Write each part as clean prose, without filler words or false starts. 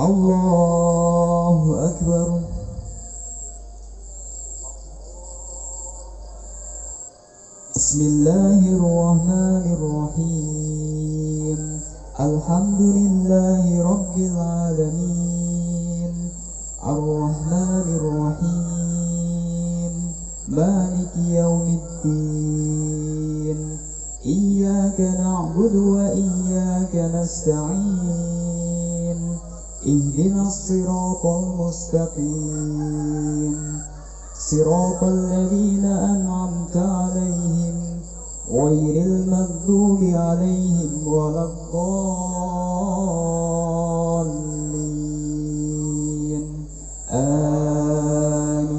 الله أكبر. Bismillahirrahmanirrahim. Alhamdulillahi rabbil alamin. Ar-Rahmanirrahim. Maliki yaumiddin. Iyyaka na'budu wa iyyaka nasta'in. Ihdinas siratal mustaqim. Siratal ladzina an'amta 'alaihim ghairil maghdubi 'alaihim waladdallin. Amin.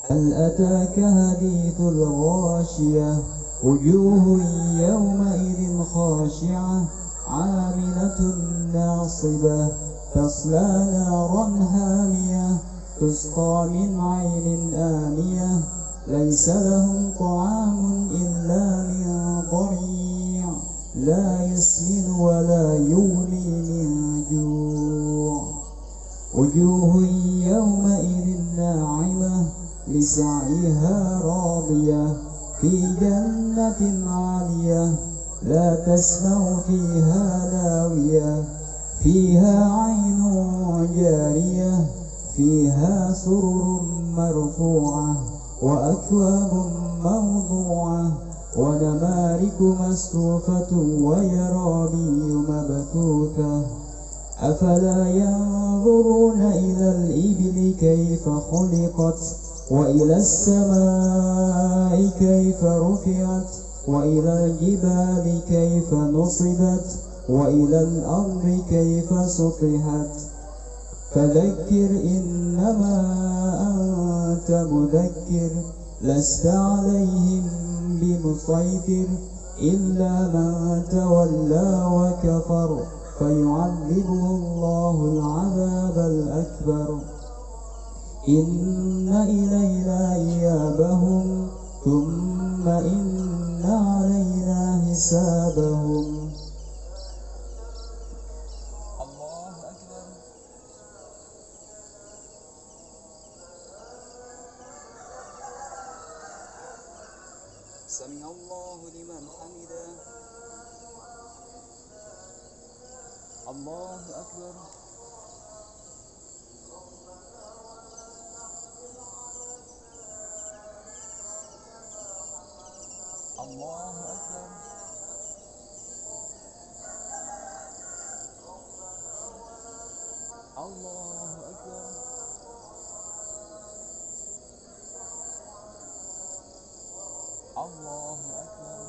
Hal ataka hadithul ghashiyah wujuhun yawma idzin khashi'ah 'amilatun ناصبة تصلى نارا هامية تسقى من عين آنية ليس لهم طعام إلا من ضريع لا يسمن ولا يغني من جوع وجوه يومئذ ناعمة لسعيها راضية في جنة عالية لا تسمع فيها لاغية فيها عين جارية فيها سرر مرفوعة وأكواب موضوعة ونمارق مصفوفة وزرابي مبثوثة أفلا ينظرون إلى الإبل كيف خلقت وإلى السماء كيف رفعت وإلى الجبال كيف نصبت وإلى الأرض كيف سطحت فذكر إنما أنت مذكر لست عليهم بمسيطر إلا من تولى وكفر فيعذبه الله العذاب الأكبر إن إلينا إيابهم ثم إن علينا حسابهم. الله أكبر. سمع الله لمن حمده. الله أكبر. الله أكبر. الله أكبر. الله أكبر.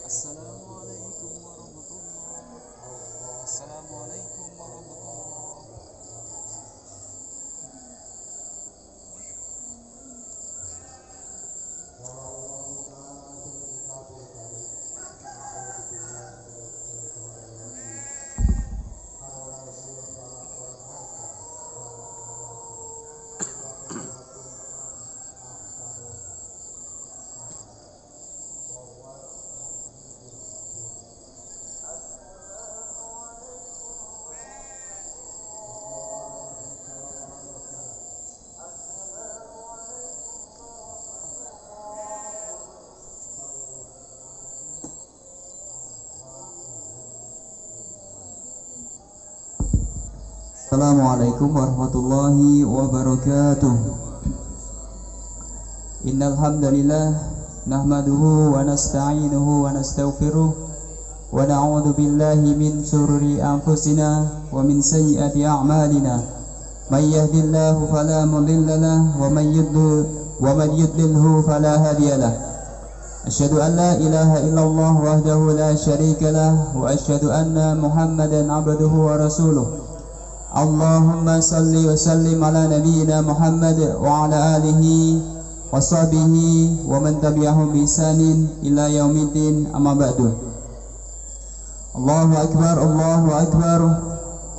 Assalamualaikum warahmatullahi wabarakatuh. Assalamualaikum warahmatullahi Assalamualaikum warahmatullahi wabarakatuh. Innal hamdalillah nahmaduhu wa nasta'inuhu wa nastaghfiruh wa na'udzu billahi min shururi anfusina wa min sayyiati a'malina. من يهد الله فلا مضل له ومن يضلله فلا هادي له أشهد أن لا إله إلا الله وحده لا شريك له وأشهد أن محمدا عبده ورسوله اللهم صل وسلم على نبينا محمد وعلى آله وصحبه ومن تبعهم بإحسان إلى يوم الدين أما بعد الله أكبر الله أكبر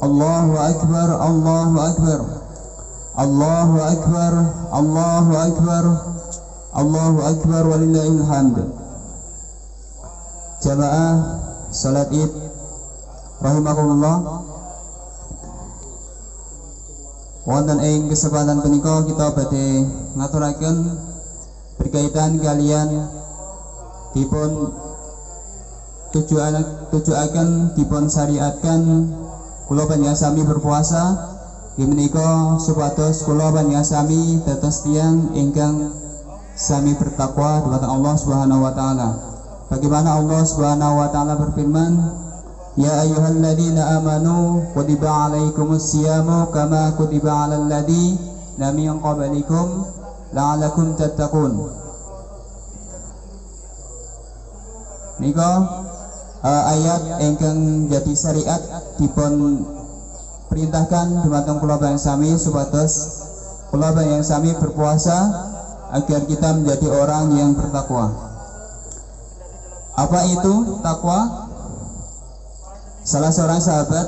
الله أكبر الله أكبر الله أكبر الله أكبر الله أكبر walillahil hamd. Jamaah salat Id rahimakumullah. Wonten ing kesempatan punika kita badhe ngaturaken berkaitan kalian dipun tujuaken dipun syariatkan kula panjenengan sami berpuasa menika supados kula panjenengan sami dados tiyang ingkang sami bertakwa dumateng Allah Subhanahu wa taala. Bagaimana Allah Subhanahu wa taala berfirman, "Ya ayyuhalladzina amanu kutiba 'alaikumus syiyamu kama kutiba 'alal ladzina min qablikum la'allakum tattaqun." Nika ayat ingkang jadi syariat dipun perintahkan dumateng kula panjenengan sami supados kula panjenengan sami berpuasa agar kita menjadi orang yang bertakwa. Apa itu takwa? Salah seorang sahabat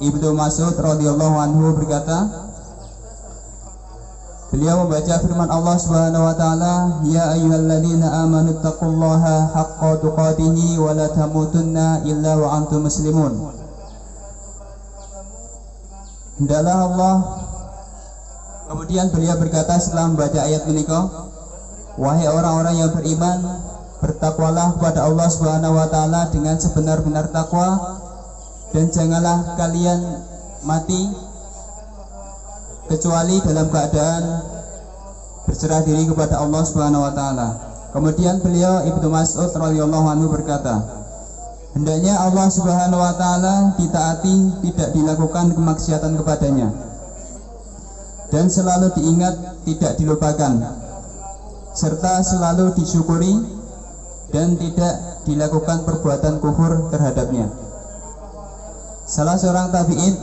Ibnu Mas'ud radhiyallahu anhu berkata, beliau membaca firman Allah Subhanahu wa taala, "Ya ayyuhalladzina amanu taqullaha haqqa tuqatih wa la tamutunna illa wa antum muslimun." Hendaklah Allah. Kemudian beliau berkata setelah membaca ayat menika, "Wahai orang-orang yang beriman, bertakwalah kepada Allah Subhanahu wa taala dengan sebenar-benar takwa dan janganlah kalian mati kecuali dalam keadaan berserah diri kepada Allah Subhanahu wa taala." Kemudian beliau Ibnu Mas'ud radhiyallahu anhu berkata, "Hendaknya Allah Subhanahu wa taala ditaati, tidak dilakukan kemaksiatan kepadanya, dan selalu diingat, tidak dilupakan, serta selalu disyukuri dan tidak dilakukan perbuatan kufur terhadapnya." Salah seorang tabi'in,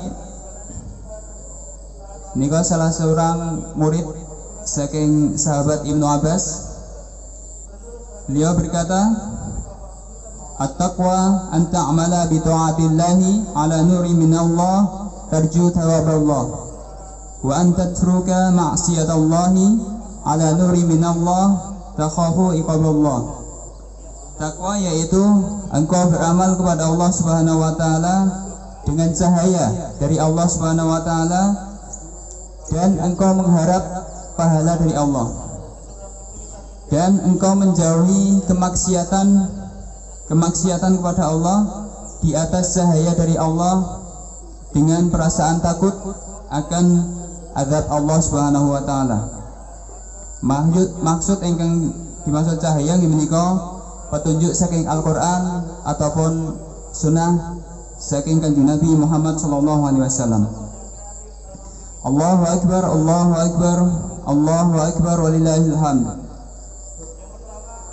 niko salah seorang murid saking sahabat Ibnu Abbas, beliau berkata, "At-taqwa an ta'mala bi ta'atillahi ala nuri minallah tarju thawaballah wa an tatruka ma'siyatallahi ala nuri minallah takhafu iqaballah." Takwa yaitu engkau beramal kepada Allah Subhanahu wa taala dengan cahaya dari Allah Subhanahu wa taala dan engkau mengharap pahala dari Allah, dan engkau menjauhi kemaksiatan kepada Allah di atas cahaya dari Allah dengan perasaan takut akan azab Allah Subhanahu wa taala. Maksud ingkang dimaksud cahaya menika petunjuk saking Al-Qur'an ataupun sunnah saking Kanjeng Nabi Muhammad sallallahu alaihi wasallam. Allahu akbar, Allahu akbar, Allahu akbar walillahil hamd.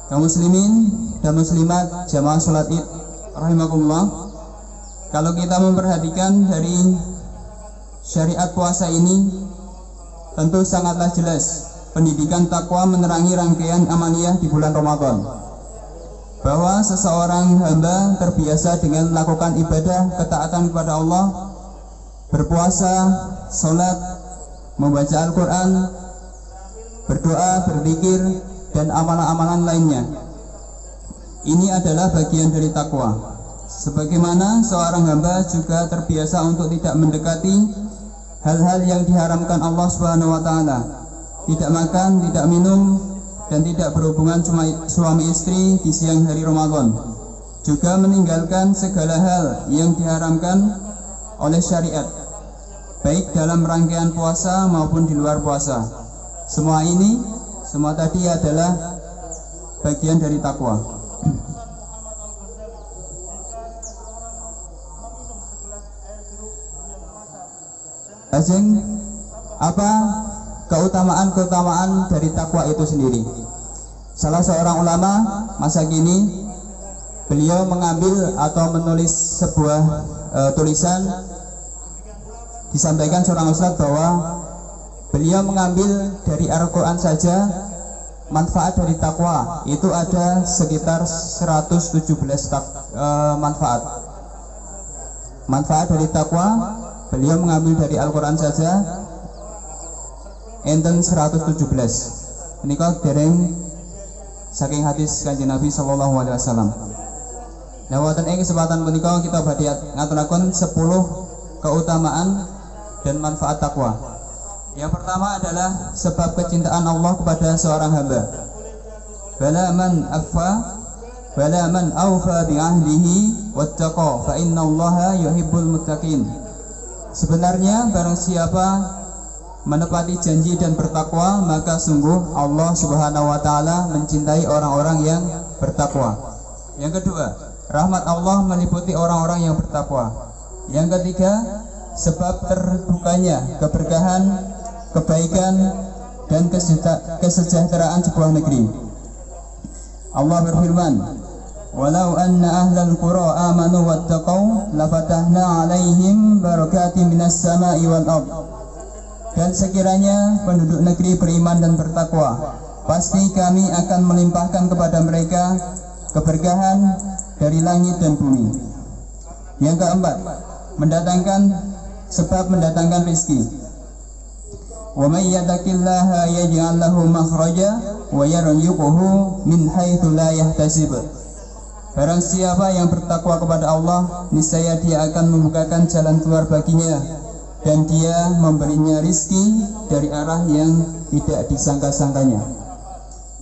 Kaum muslimin dan muslimat jamaah salat Id rahimakumullah, kalau kita memperhatikan dari syariat puasa ini, tentu sangatlah jelas pendidikan takwa menerangi rangkaian amaliyah di bulan Ramadan, bahwa seseorang hamba terbiasa dengan melakukan ibadah ketaatan kepada Allah, berpuasa, sholat, membaca Al-Quran, berdoa, berzikir, dan amalan-amalan lainnya. Ini adalah bagian dari takwa. Sebagaimana seorang hamba juga terbiasa untuk tidak mendekati hal-hal yang diharamkan Allah Subhanahu wa taala, tidak makan, tidak minum, dan tidak berhubungan suami istri di siang hari Ramadan, juga meninggalkan segala hal yang diharamkan oleh syariat, baik dalam rangkaian puasa maupun di luar puasa. Semua tadi adalah bagian dari takwa. Lajeng apa keutamaan dari takwa itu sendiri? Salah seorang ulama masa kini, beliau mengambil atau menulis sebuah tulisan, disampaikan seorang ustadz bahwa beliau mengambil dari Al-Quran saja manfaat dari takwa itu ada sekitar 117 manfaat dari takwa. Beliau mengambil dari Al-Quran saja enten 117. Ini kok dereng saking hadis Kanjeng Nabi sallallahu alaihi wasallam. Nah, wonten ing kesempatan menika kita badhe ngaturaken 10 keutamaan dan manfaat takwa. Yang pertama adalah sebab kecintaan Allah kepada seorang hamba. Bala man awfa bi ahdihi wattaqa fa innallaha yuhibbul muttaqin. Sebenarnya barang siapa menepati janji dan bertakwa, maka sungguh Allah Subhanahu wa taala mencintai orang-orang yang bertakwa. Yang kedua, rahmat Allah meliputi orang-orang yang bertakwa. Yang ketiga, sebab terbukanya keberkahan, kebaikan dan kesejahteraan sebuah negeri. Allah berfirman, "Walau anna ahlal qura amanu wattaqau lafatahna 'alaihim barakatim minas sama'i wal ardh." Dan sekiranya penduduk negeri beriman dan bertakwa, pasti kami akan melimpahkan kepada mereka keberkahan dari langit dan bumi. Yang keempat, mendatangkan rizki. Wa may yattaqillaha yaj'al lahu makhraja wa yarzuqhu min haitsu la yahtasib. Barang siapa yang bertakwa kepada Allah, niscaya dia akan membukakan jalan keluar baginya dan dia memberinya rizki dari arah yang tidak disangka-sangkanya.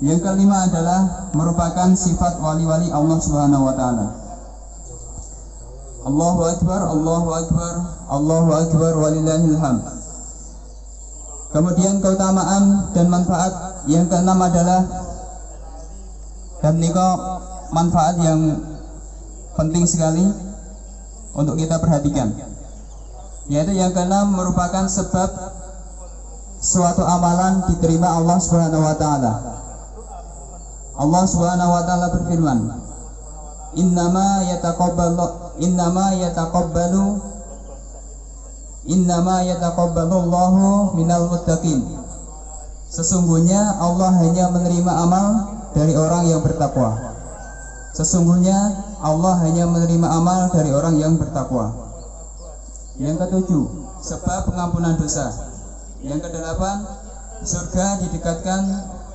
Yang kelima adalah merupakan sifat wali-wali Allah Subhanahu wa taala. Allahu akbar, Allahu akbar, Allahu akbar walillahil hamd. Kemudian keutamaan dan manfaat yang keenam adalah, dan ini manfaat yang penting sekali untuk kita perhatikan, yaitu yang keenam merupakan sebab suatu amalan diterima Allah Subhanahu wa taala. Allah Subhanahu wa taala berfirman, Innama yataqabbalu Allahu minal muttaqin. Sesungguhnya Allah hanya menerima amal dari orang yang bertakwa. Sesungguhnya Allah hanya menerima amal dari orang yang bertakwa. Yang ketujuh, sebab pengampunan dosa. Yang kedelapan, surga didekatkan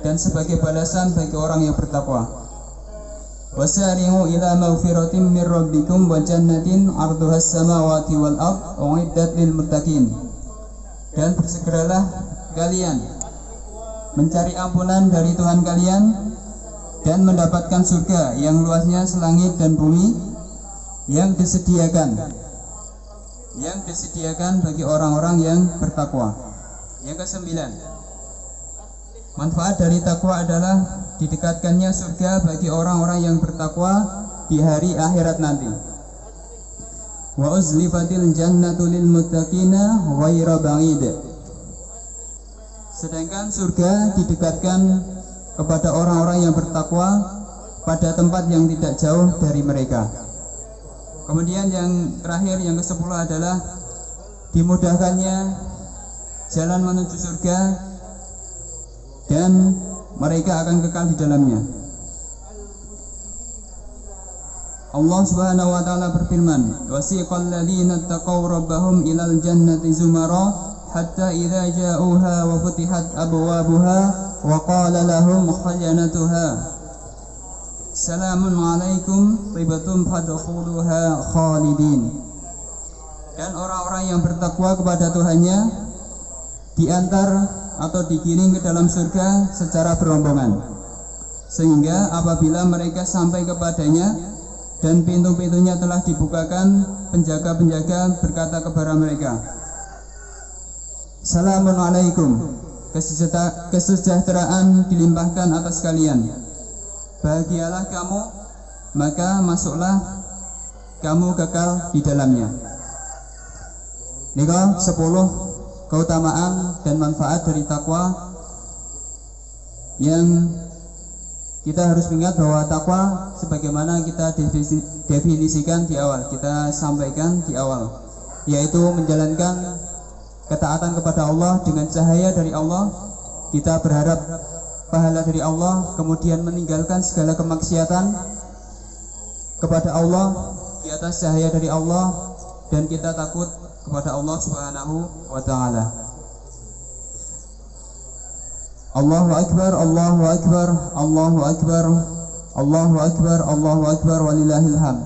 dan sebagai balasan bagi orang yang bertakwa. Wasari'u ila maghfiratin min rabbikum wa jannatin 'arduhas samawati wal ardh u'iddat lil muttaqin. Dan bersegeralah kalian mencari ampunan dari Tuhan kalian dan mendapatkan surga yang luasnya selangit dan bumi yang disediakan bagi orang-orang yang bertakwa. Yang kesembilan, manfaat dari takwa adalah didekatkannya surga bagi orang-orang yang bertakwa di hari akhirat nanti. Wa uzlifatil jannatu lil muttaqina ghaira ba'id. Sedangkan surga didekatkan kepada orang-orang yang bertakwa pada tempat yang tidak jauh dari mereka. Kemudian yang terakhir, yang ke-10 adalah dimudahkannya jalan menuju surga dan mereka akan kekal di dalamnya. Allah Subhanahu wa taala berfirman, "Wasiqal ladzina taqaw rabbahum ilal jannati zumara hatta idza ja'uha wa futihat abwabuha wa qala lahum khajanatuha salamun 'alaikum tibtum fadkhuluha khalidin." Dan orang-orang yang bertakwa kepada Tuhannya diantar atau digiring ke dalam surga secara berombongan, sehingga apabila mereka sampai kepadanya dan pintu-pintunya telah dibukakan, penjaga-penjaga berkata kepada mereka, "Salamun alaikum," kesejahteraan dilimpahkan atas kalian, bahagialah kamu, maka masuklah kamu kekal di dalamnya. Nika 10 keutamaan dan manfaat dari takwa yang kita harus ingat bahwa takwa sebagaimana kita definisikan di awal, kita sampaikan di awal, yaitu menjalankan ketaatan kepada Allah dengan cahaya dari Allah. Kita berharap pahala dari Allah, kemudian meninggalkan segala kemaksiatan kepada Allah di atas cahaya dari Allah, dan kita takut kepada Allah Subhanahu wa ta'ala. Allahu Akbar, Allahu Akbar, Allahu Akbar, Allahu Akbar, Allahu Akbar, walillahil hamd.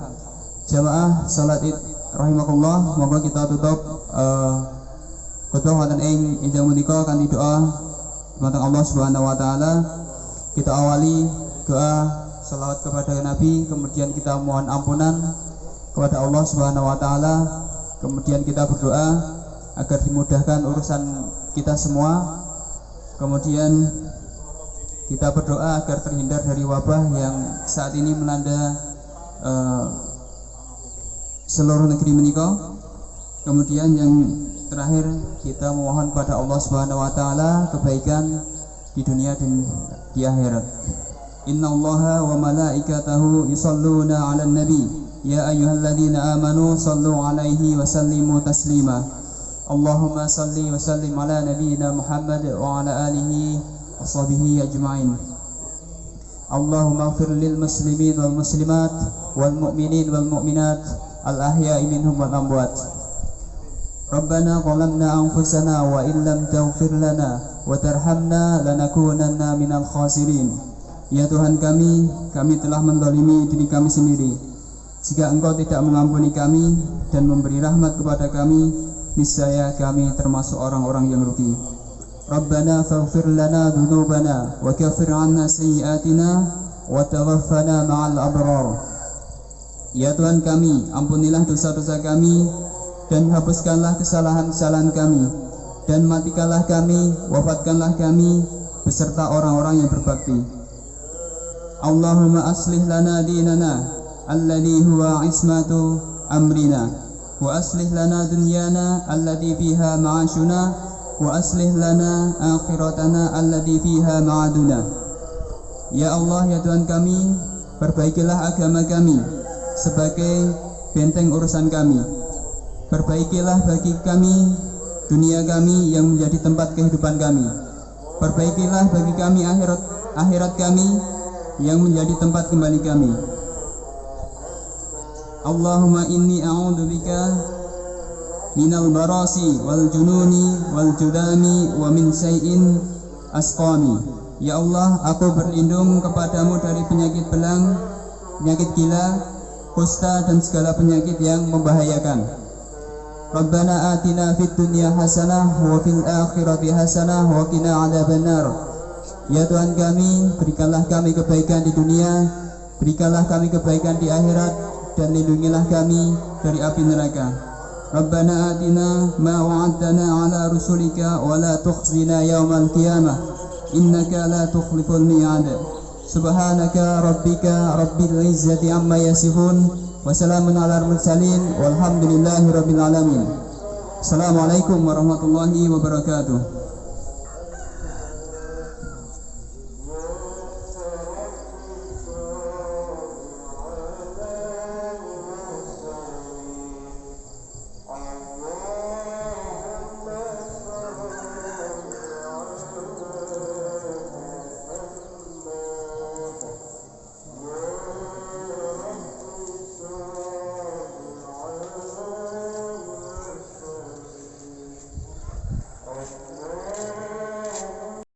Jamaah salat Id rahimakumullah, moga kita tutup khutbah wonten ing injang menika kanthi doa dumateng Allah Subhanahu wa taala. Kita awali doa selawat kepada Nabi, kemudian kita mohon ampunan kepada Allah Subhanahu wa taala, kemudian kita berdoa agar dimudahkan urusan kita semua. Kemudian kita berdoa agar terhindar dari wabah yang saat ini melanda seluruh negeri menika. Kemudian yang terakhir kita memohon pada Allah Subhanahu wa taala kebaikan di dunia dan di akhirat. Innallaha wa malaikatahu yusholluna 'alan nabi ya ayyuhalladzina amanu shallu 'alaihi wa sallimu taslima. Allahumma salli wa sallim ala nabiyyina Muhammad wa ala alihi wa sahbihi ajma'in. Allahumma ighfir lil muslimin wal muslimat wal mu'minin wal mu'minat al ahya'i minhum wal amwat. Rabbana zalamna anfusana wa illam taghfir lana wa tarhamna lanakunanna minal khasirin. Ya Tuhan kami telah menzalimi diri kami sendiri. Jika Engkau tidak mengampuni kami dan memberi rahmat kepada kami, niscaya kami termasuk orang-orang yang rugi. Rabbana faghfir lana dzunubana wa kaffir 'anna sayyi'atina wa tawaffana ma'al abrar. Ya Tuhan kami, ampunilah dosa-dosa kami dan hapuskanlah kesalahan-kesalahan kami, dan matikanlah kami, wafatkanlah kami beserta orang-orang yang berbakti. Allahumma aslih lana dinana alladhi huwa ismatu amrina, wa aslih lana dunyana allati fiha ma'ashuna, wa aslih lana akhiratana allati fiha ma'aduna. Ya Allah, ya Tuhan kami, perbaikilah agama kami sebagai benteng urusan kami. Perbaikilah bagi kami dunia kami yang menjadi tempat kehidupan kami. Perbaikilah bagi kami akhirat kami yang menjadi tempat kembali kami. Allahumma inni a'udzubika minal barasi wal jununi wal judami wa min syai'in asqami. Ya Allah, aku berlindung kepadamu dari penyakit belang, penyakit gila, kusta dan segala penyakit yang membahayakan. Rabbana atina fid dunya hasanah wa fil akhirati hasanah wa qina adzabannar. Ya Tuhan kami, berikanlah kami kebaikan di dunia, berikanlah kami kebaikan di akhirat, dan lindungilah kami dari api neraka. Rabbana atina ma wa'adtana ala rusulika wa la tukhzina yawmal qiyamah innaka la tukhliful mi'ad. Subhanaka rabbika rabbil izzati amma yasifun wa salamun ala mursalin walhamdulillahi rabbil alamin. Assalamualaikum warahmatullahi wabarakatuh.